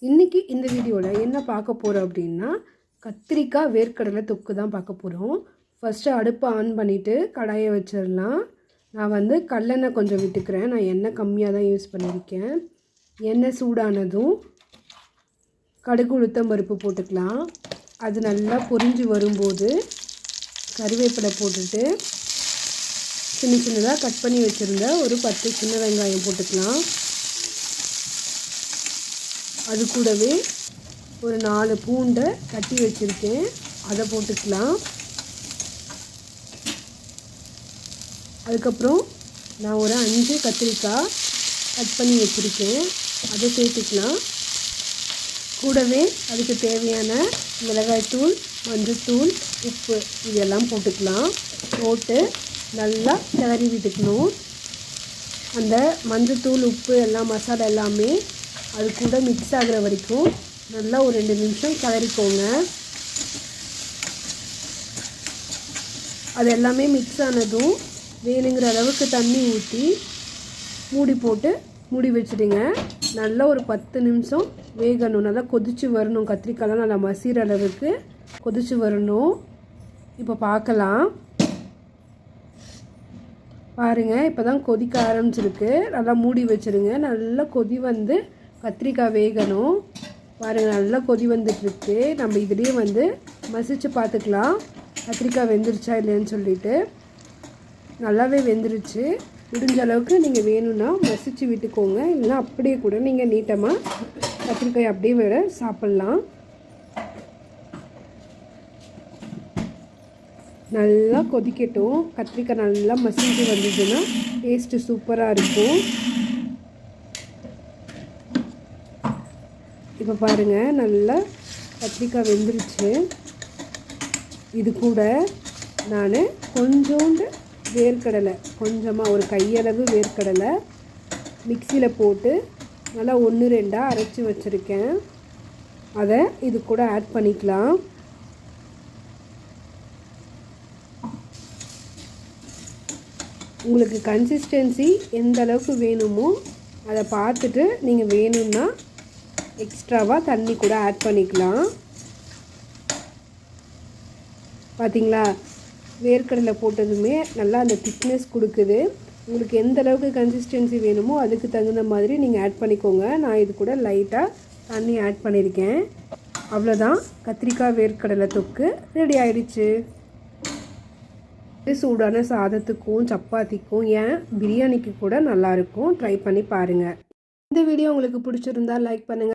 இன்றைக்கி இந்த வீடியோவில் என்ன பார்க்க போகிறோம் அப்படின்னா கத்திரிக்காய் வேர்க்கடலை தொக்கு தான் பார்க்க போகிறோம். ஃபஸ்ட்டு அடுப்பை ஆன் பண்ணிவிட்டு கடாயை வச்சிடலாம். நான் கல்லெண்ணெய் கொஞ்சம் விட்டுக்கிறேன். நான் எண்ணெய் கம்மியாக தான் யூஸ் பண்ணியிருக்கேன். எண்ணெய் சூடானதும் கடுகு உளுத்தம் பருப்பு போட்டுக்கலாம். அது நல்லா பொரிஞ்சு வரும்போது கருவேப்பிலை போட்டுட்டு சின்ன சின்னதாக கட் பண்ணி வச்சுருந்த ஒரு 10 சின்ன வெங்காயம் போட்டுக்கலாம். அது கூடவே ஒரு 4 பூண்டை தட்டி வச்சுருக்கேன், அதை போட்டுக்கலாம். அதுக்கப்புறம் நான் ஒரு 5 கத்திரிக்காய் கட் பண்ணி வச்சுருக்கேன், அதை சேர்த்துக்கலாம். கூடவே அதுக்கு தேவையான மிளகாய்த்தூள், மஞ்சள்தூள், உப்பு இதெல்லாம் போட்டுக்கலாம். போட்டு நல்லா கிளறி விட்டுக்கணும். அந்த மஞ்சள்தூள், உப்பு எல்லாம் மசாலா எல்லாமே அது கூட மிக்ஸ் ஆகிற வரைக்கும் நல்லா ஒரு 2 நிமிஷம் கிளறிக்கோங்க. அது எல்லாமே மிக்ஸ் ஆனதும் வேணுங்கிற அளவுக்கு தண்ணி ஊற்றி மூடி போட்டு மூடி வச்சுடுங்க. நல்லா ஒரு 10 நிமிஷம் வேகணும். நல்லா கொதித்து வரணும். கத்திரிக்காய்லாம் நல்லா மசிகிற அளவுக்கு கொதித்து வரணும். இப்போ பார்க்கலாம். பாருங்கள், இப்போ தான் கொதிக்க ஆரம்பிச்சிருக்கு. நல்லா மூடி வச்சுருங்க. நல்லா கொதி கத்திரிக்காய் வேகணும். பாருங்கள், நல்லா கொதி வந்துட்டுருக்கு. நம்ம இதுலேயே மசிச்சு பார்த்துக்கலாம் கத்திரிக்காய் வெந்துருச்சா இல்லைன்னு சொல்லிட்டு. நல்லாவே வெந்துருச்சு. முடிஞ்ச அளவுக்கு நீங்கள் வேணும்னா மசிச்சு விட்டுக்கோங்க. இல்லைன்னா அப்படியே கூட நீங்கள் நீட்டமாக கத்திரிக்காய் அப்படியே வேற சாப்பிட்லாம். நல்லா கொதிக்கட்டும். கத்திரிக்காய் நல்லா மசிஞ்சு வந்ததுன்னா டேஸ்ட்டு சூப்பராக இருக்கும். இப்போ பாருங்கள், நல்லா கத்திரிக்காய் வெந்துருச்சு. இது கூட நான் கொஞ்சோண்டு வேர்க்கடலை, கொஞ்சமாக ஒரு கையளவு வேர்க்கடலை மிக்சியில் போட்டு நல்லா 1-2 அரைச்சி வச்சுருக்கேன். அதை இது கூட ஆட் பண்ணிக்கலாம். உங்களுக்கு கன்சிஸ்டன்சி எந்த அளவுக்கு வேணுமோ அதை பார்த்துட்டு நீங்கள் வேணும்னா எக்ஸ்ட்ராவாக தண்ணி கூட ஆட் பண்ணிக்கலாம். பார்த்திங்களா, வேர்க்கடலை போட்டதுமே நல்லா அந்த திக்னஸ் கொடுக்குது. உங்களுக்கு எந்த அளவுக்கு கன்சிஸ்டன்சி வேணுமோ அதுக்கு தகுந்த மாதிரி நீங்கள் ஆட் பண்ணிக்கோங்க. நான் இது கூட லைட்டாக தண்ணி ஆட் பண்ணியிருக்கேன். அவ்வளோதான், கத்திரிக்காய் வேர்க்கடலை தொக்கு ரெடி ஆயிடுச்சு. சூடான சாதத்துக்கும் சப்பாத்திக்கும் ஏன் பிரியாணிக்கு கூட நல்லாயிருக்கும். ட்ரை பண்ணி பாருங்கள். இந்த வீடியோ உங்களுக்கு பிடிச்சிருந்தா லைக் பண்ணுங்கள்.